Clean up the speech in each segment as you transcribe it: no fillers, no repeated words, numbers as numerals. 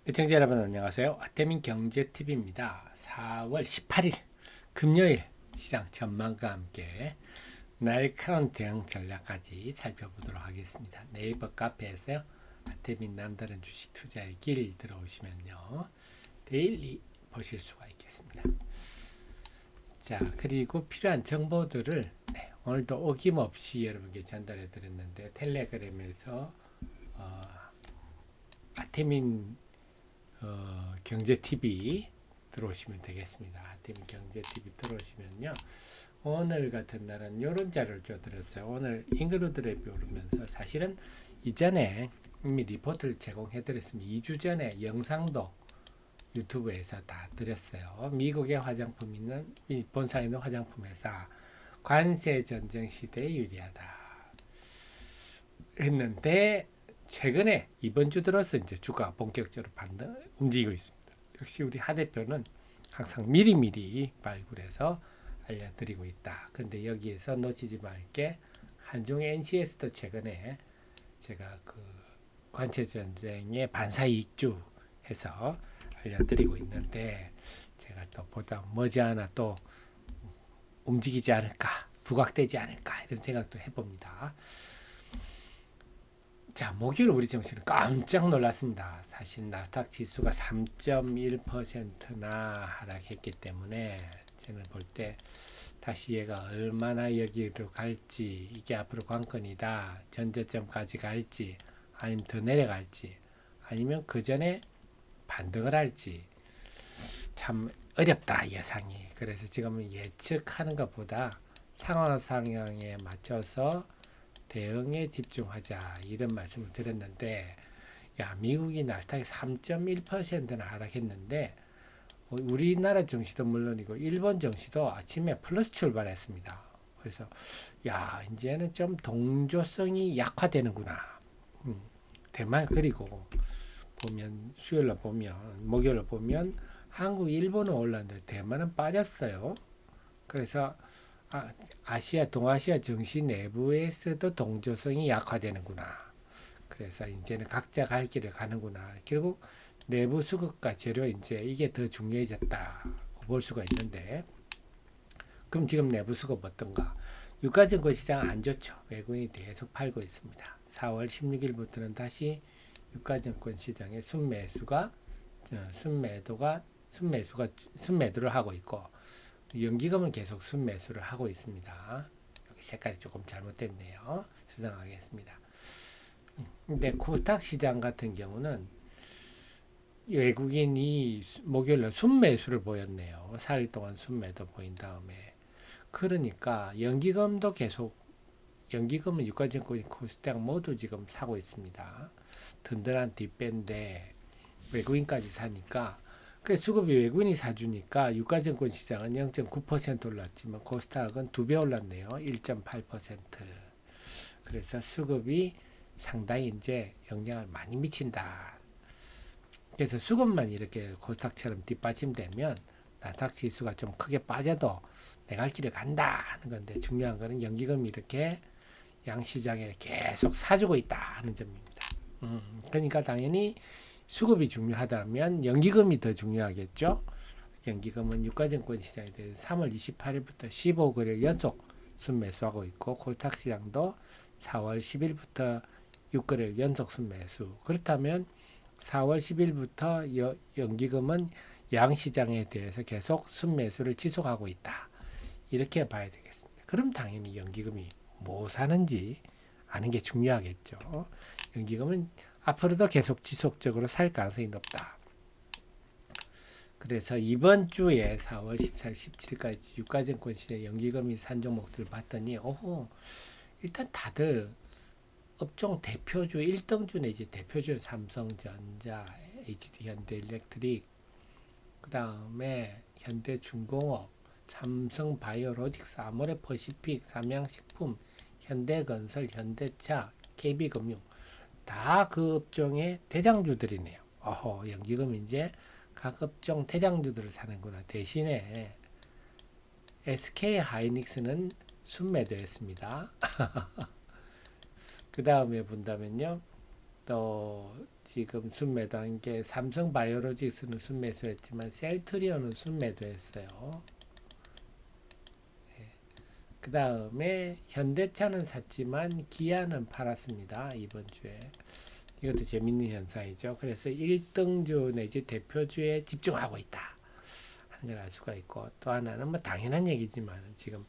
시청자 여러분 안녕하세요. 아태민 경제TV입니다. 4월 18일 금요일 시장 전망과 함께 날카로운 대응 전략까지 살펴보도록 하겠습니다. 네이버 카페에서요. 아태민 남다른 주식 투자의 길 들어오시면요. 데일리 보실 수가 있겠습니다. 자, 그리고 필요한 정보들을 오늘도 어김없이 여러분께 전달해 드렸는데 텔레그램에서 아태민 경제TV 들어오시면 되겠습니다. 아태민 경제TV 들어오시면요. 오늘 같은 날은 이런 자료를 줘드렸어요. 오늘 잉그루드 랩이 오르면서 사실은 이전에 이미 리포트를 제공해 드렸습니다. 2주 전에 영상도 유튜브에서 다 드렸어요. 미국의 화장품 있는 본사 있는 화장품 회사 관세 전쟁 시대에 유리하다 했는데 최근에 이번 주 들어서 이제 주가 본격적으로 움직이고 있습니다. 역시 우리 하 대표는 항상 미리미리 발굴해서 알려드리고 있다. 근데 여기에서 놓치지 말게 한중 NCS도 최근에 제가 그 관세 전쟁의 반사이익주 해서 알려드리고 있는데 제가 또 보다 머지않아 또 움직이지 않을까 부각되지 않을까 이런 생각도 해봅니다. 자, 목요일 우리 증시는 깜짝 놀랐습니다. 사실 나스닥 지수가 3.1%나 하락했기 때문에 저는 볼 때 다시 얘가 얼마나 여기로 갈지, 이게 앞으로 관건이다, 전저점까지 갈지, 아니면 더 내려갈지, 아니면 그 전에 반등을 할지 참 어렵다 예상이. 그래서 지금은 예측하는 것보다 상황 상향에 맞춰서 대응에 집중하자 이런 말씀을 드렸는데, 야, 미국이 나스닥이 3.1%나 하락했는데 우리나라 증시도 물론이고 일본 증시도 아침에 플러스 출발했습니다. 그래서 야, 이제는 좀 동조성이 약화되는구나. 대만 그리고 보면 수요일날 보면 목요일날 보면 한국, 일본은 올랐는데 대만은 빠졌어요. 그래서 아시아, 동아시아 증시 내부에서도 동조성이 약화되는구나. 그래서 이제는 각자 갈 길을 가는구나. 결국 내부 수급과 재료 이제 이게 더 중요해졌다 볼 수가 있는데, 그럼 지금 내부 수급 어떤가? 유가증권 시장 안 좋죠. 외국인이 계속 팔고 있습니다. 4월 16일부터는 다시 유가증권 시장의 순매도를 하고 있고, 연기금은 계속 순매수를 하고 있습니다. 여기 색깔이 조금 잘못됐네요. 수정하겠습니다. 근데 코스닥 시장 같은 경우는 외국인이 목요일날 순매수를 보였네요. 4일 동안 순매도 보인 다음에. 그러니까 연기금도 계속, 연기금은 유가증권, 코스닥 모두 지금 사고 있습니다. 든든한 뒷배인데 외국인까지 사니까, 그 수급이 외국인이 사주니까 유가증권 시장은 0.9% 올랐지만 코스닥은 2배 올랐네요. 1.8%. 그래서 수급이 상당히 이제 영향을 많이 미친다. 그래서 수급만 이렇게 코스닥처럼 뒷받침되면 나스닥 지수가 좀 크게 빠져도 내가 할 길을 간다 하는 건데, 중요한 거는 연기금이 이렇게 양시장에 계속 사주고 있다 하는 점입니다. 그러니까 당연히 수급이 중요하다면 연기금이 더 중요하겠죠. 연기금은 유가증권 시장에 대해서 3월 28일부터 15거래일 연속 순매수하고 있고, 코스닥 시장도 4월 10일부터 6거래일 연속 순매수. 그렇다면 4월 10일부터 연기금은 양시장에 대해서 계속 순매수를 지속하고 있다. 이렇게 봐야 되겠습니다. 그럼 당연히 연기금이 뭐 사는지 아는 게 중요하겠죠. 연기금은 앞으로도 계속 지속적으로 살 가능성이 높다. 그래서 이번 주에 4월 14일, 17일까지 유가증권 시장 연기금이 산 종목들을 봤더니, 일단 다들 업종 대표주 1등주 내지 대표주 삼성전자, HD현대일렉트릭, 그 다음에 현대중공업, 삼성바이오로직스, 아모레퍼시픽, 삼양식품, 현대건설, 현대차, KB금융 다 그 업종의 대장주들이네요. 연기금 이제 각 업종 대장주들을 사는구나. 대신에 SK 하이닉스는 순매도했습니다. 그 다음에 본다면요, 또 지금 순매도한 게 삼성 바이오로직스는 순매수했지만 셀트리온은 순매도했어요. 그 다음에 현대차는 샀지만 기아는 팔았습니다. 이번 주에. 이것도 재밌는 현상이죠. 그래서 1등주 내지 대표주에 집중하고 있다 하는 걸 알 수가 있고, 또 하나는 뭐 당연한 얘기지만 지금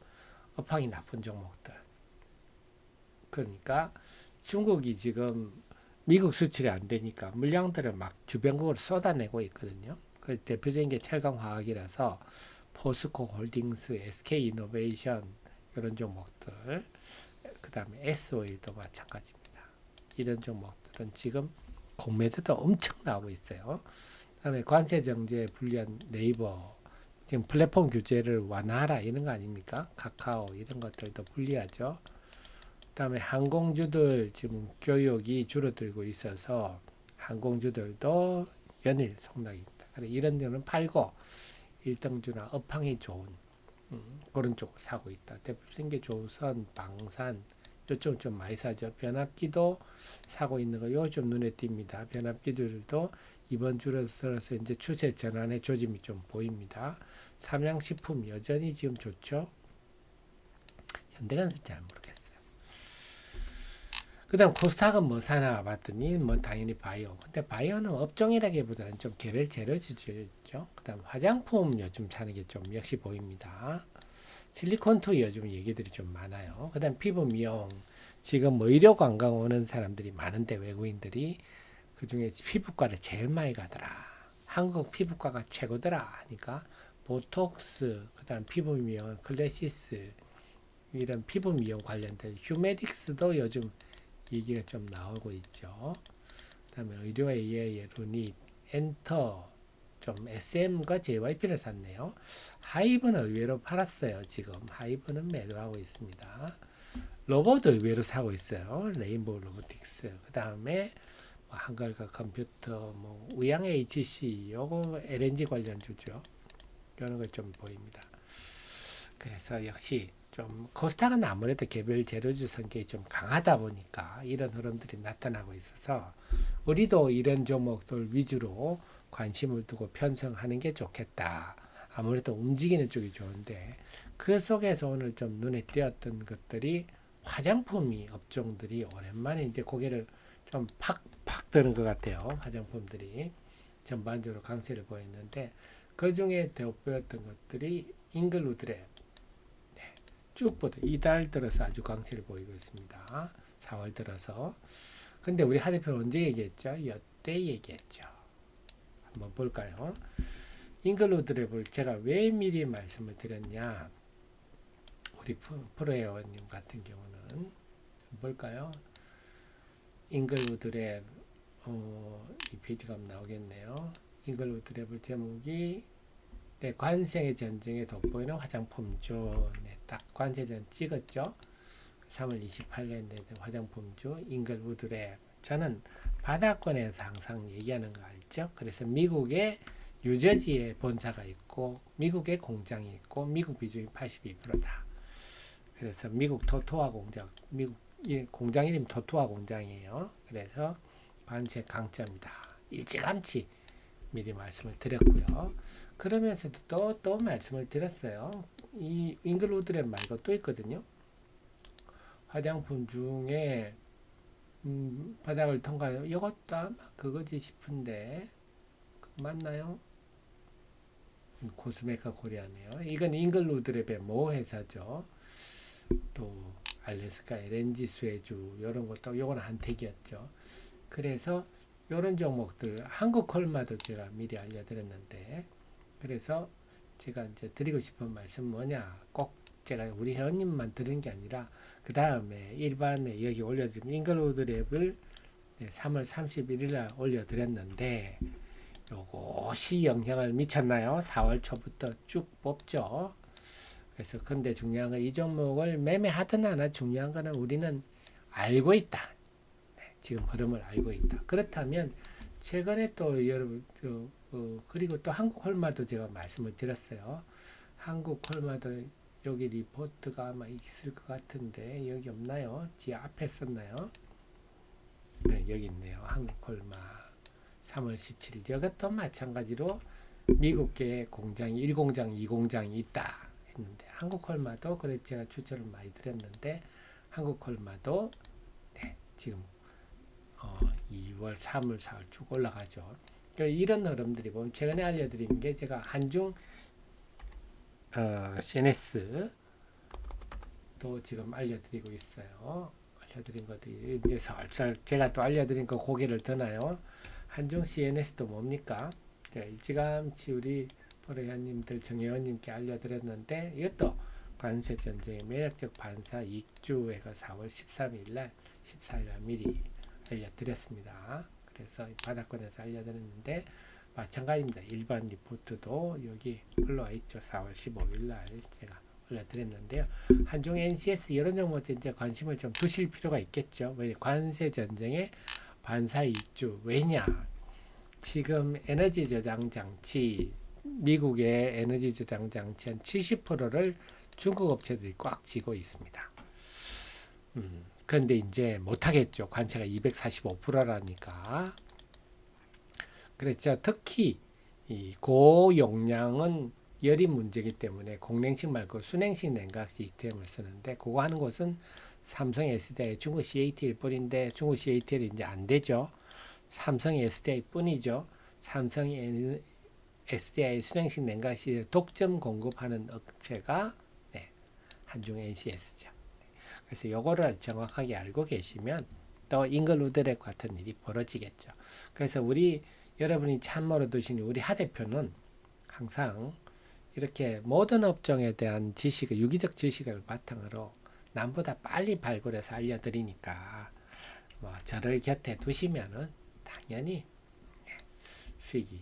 업황이 나쁜 종목들. 그러니까 중국이 지금 미국 수출이 안 되니까 물량들을 막 주변국으로 쏟아내고 있거든요. 그 대표적인 게 철강화학이라서 포스코 홀딩스, SK 이노베이션 이런 종목들, 그 다음에 S오일도 마찬가지입니다. 이런 종목들은 지금 공매도도 엄청 나오고 있어요. 그 다음에 관세 정제에 불리한 네이버, 지금 플랫폼 규제를 완화하라 이런 거 아닙니까? 카카오 이런 것들도 불리하죠. 그 다음에 항공주들 지금 교역이 줄어들고 있어서 항공주들도 연일 속락입니다. 이런 데는 팔고 1등주나 업황이 좋은 그런 쪽을 사고 있다. 대표적인 게 조선, 방산 이쪽 좀 많이 사죠. 변압기도 사고 있는 거 이거 좀 눈에 띕니다. 변압기들도 이번 주로 들어서 이제 추세 전환의 조짐이 좀 보입니다. 삼양식품 여전히 지금 좋죠. 현대건설 잘 모르겠어요. 그 다음 코스닥은 뭐 사나 봤더니 뭐 당연히 바이오. 근데 바이오는 업종이라기보다는 좀 개별 재료주죠. 그 다음 화장품 요즘 사는 게 좀 역시 보입니다. 실리콘투 요즘 얘기들이 좀 많아요. 그 다음 피부 미용. 지금 뭐 의료 관광 오는 사람들이 많은데 외국인들이 그 중에 피부과를 제일 많이 가더라. 한국 피부과가 최고더라 하니까 보톡스, 그 다음 피부 미용, 클래시스 이런 피부 미용 관련된 휴메딕스도 요즘 얘기가 좀 나오고 있죠. 그 다음에 의료 AI, 루닛, 엔터, 좀 SM과 JYP를 샀네요. 하이브는 의외로 팔았어요. 지금 하이브는 매도하고 있습니다. 로봇도 의외로 사고 있어요. 레인보우 로보틱스. 그 다음에 뭐 한글과 컴퓨터, 뭐 우양 HC, 요거 LNG 관련주죠. 이런 걸 좀 보입니다. 그래서 역시 좀 코스닥은 아무래도 개별 재료주 성격이 좀 강하다 보니까 이런 흐름들이 나타나고 있어서 우리도 이런 종목들 위주로 관심을 두고 편성하는 게 좋겠다. 아무래도 움직이는 쪽이 좋은데 그 속에서 오늘 좀 눈에 띄었던 것들이 화장품이 업종들이 오랜만에 이제 고개를 좀 팍팍 드는 것 같아요. 화장품들이 전반적으로 강세를 보였는데 그 중에 돋보였던 것들이 잉글우드랩 쭉 보다 이달 들어서 아주 강세를 보이고 있습니다. 4월 들어서. 근데 우리 하 대표는 언제 얘기했죠? 이때 얘기했죠. 한번 볼까요? 잉글우드랩을 제가 왜 미리 말씀을 드렸냐? 우리 프로회원님 같은 경우는 볼까요? 잉글우드랩 이 페이지가 나오겠네요. 잉글우드랩을 제목이 네, 관세의 전쟁에 돋보이는 화장품주. 네, 딱 관세전 찍었죠. 3월 28년 된 화장품주 잉글우드랩. 저는 바다권에서 항상 얘기하는 거 알죠? 그래서 미국의 뉴저지에 본사가 있고 미국의 공장이 있고 미국 비중이 82%다. 그래서 미국 토토화 공장, 미국 공장 이름 토토화 공장이에요. 그래서 관세 강점이다. 일찌감치 미리 말씀을 드렸고요. 그러면서도 또 말씀을 드렸어요. 이 잉글우드랩 말고 또 있거든요. 화장품 중에 바닥을 통과해요. 이것도 아마 그거지 싶은데 맞나요? 코스메카 코리아네요. 이건 잉글우드랩의 모 회사죠. 또 알래스카 LNG 수혜주 이런 것도 이건 한택이었죠. 그래서 이런 종목들 한국 콜마도 제가 미리 알려드렸는데 그래서 제가 이제 드리고 싶은 말씀 뭐냐 꼭 제가 우리 회원님만 들은 게 아니라 그 다음에 일반에 여기 올려드리면 잉글우드랩을 3월 31일 날 올려드렸는데 요것이 영향을 미쳤나요? 4월 초부터 쭉 뽑죠. 그래서 근데 중요한 건 이 종목을 매매하든 안 하든 중요한 거는 우리는 알고 있다. 지금 흐름을 알고 있다. 그렇다면 최근에 또 여러분 그리고 또 한국 콜마도 제가 말씀을 드렸어요. 한국 콜마도 여기 리포트가 아마 있을 것 같은데 여기 없나요? 뒤 앞에 썼나요? 네, 여기 있네요. 한국 콜마. 3월 17일 이것도 마찬가지로 미국계 공장이 1공장, 2공장이 있다 했는데 한국콜마도 그래 제가 추천을 많이 드렸는데 한국콜마도 네, 지금 2월, 3월, 4월 쭉 올라가죠. 그러니까 이런 흐름들이 보면 최근에 알려드린 게 제가 한중 CNS 또 지금 알려드리고 있어요. 알려드린 것도 이제 살살 제가 또 알려드린 거 고개를 드나요? 한중 CNS도 뭡니까? 제가 일찌감치 우리 보레현님들 정혜원님께 알려드렸는데 이것도 관세 전쟁의 매력적 반사 익주회가 4월 13일날 14일날 미리 알려드렸습니다. 그래서 바닥권에서 알려드렸는데 마찬가지입니다. 일반 리포트도 여기 올라와 있죠. 4월 15일날 제가 올려드렸는데요. 한중 NCS 이런 정보에 이제 관심을 좀 두실 필요가 있겠죠. 왜 관세 전쟁의 반사 익주 왜냐? 지금 에너지 저장 장치 미국의 에너지 저장 장치 한 70%를 중국 업체들이 꽉 쥐고 있습니다. 그런데 이제 못하겠죠. 관세가 245%라니까. 그렇죠. 특히 이 고용량은 열이 문제이기 때문에 공냉식 말고 순냉식 냉각 시스템을 쓰는데 그거 하는 곳은 삼성 SDI, 중국 CATL 뿐인데 중국 CATL이 이제 안 되죠. 삼성 SDI 뿐이죠. 삼성 SDI 순행식 냉각 시스템 독점 공급하는 업체가 네, 한중 NCS죠. 그래서 요거를 정확하게 알고 계시면 또 잉글우드랩 같은 일이 벌어지겠죠. 그래서 우리 여러분이 참모로 두신 우리 하 대표는 항상 이렇게 모든 업종에 대한 지식을 유기적 지식을 바탕으로 남보다 빨리 발굴해서 알려드리니까 뭐 저를 곁에 두시면은 당연히 수익이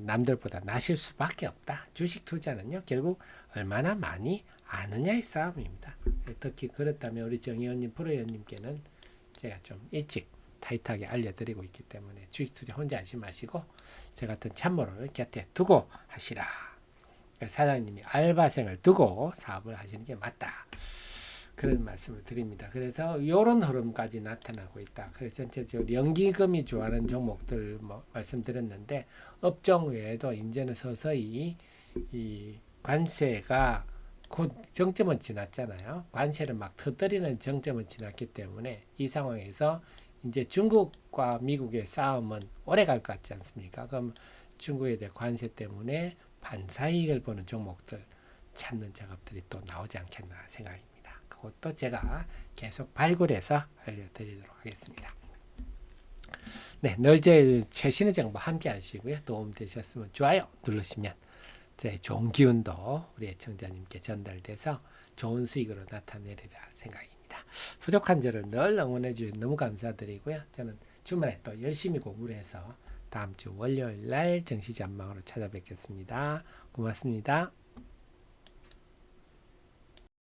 남들보다 나실 수밖에 없다. 주식 투자는요 결국 얼마나 많이 아느냐의 싸움입니다. 특히 그렇다면 우리 정의원님 프로의원님께는 제가 좀 일찍 타이트하게 알려드리고 있기 때문에 주식 투자 혼자 하지 마시고 저 같은 참모를 곁에 두고 하시라. 사장님이 알바생을 두고 사업을 하시는 게 맞다. 그런 말씀을 드립니다. 그래서 이런 흐름까지 나타나고 있다. 그래서 전체적으로 연기금이 좋아하는 종목들 뭐 말씀드렸는데 업종 외에도 이제는 서서히 이 관세가 곧 정점은 지났잖아요. 관세를 막 터뜨리는 정점은 지났기 때문에 이 상황에서 이제 중국과 미국의 싸움은 오래 갈 것 같지 않습니까? 그럼 중국에 대한 관세 때문에 반사이익을 보는 종목들 찾는 작업들이 또 나오지 않겠나 생각입니다. 그것도 제가 계속 발굴해서 알려드리도록 하겠습니다. 네, 늘 제 최신의 정보 함께 하시고요. 도움 되셨으면 좋아요 누르시면 제 좋은 기운도 우리 애청자님께 전달돼서 좋은 수익으로 나타내리라 생각입니다. 부족한 저를 늘 응원해 주셔서 너무 감사드리고요. 저는 주말에 또 열심히 공부를 해서 다음 주 월요일 날 정시 전망으로 찾아뵙겠습니다. 고맙습니다.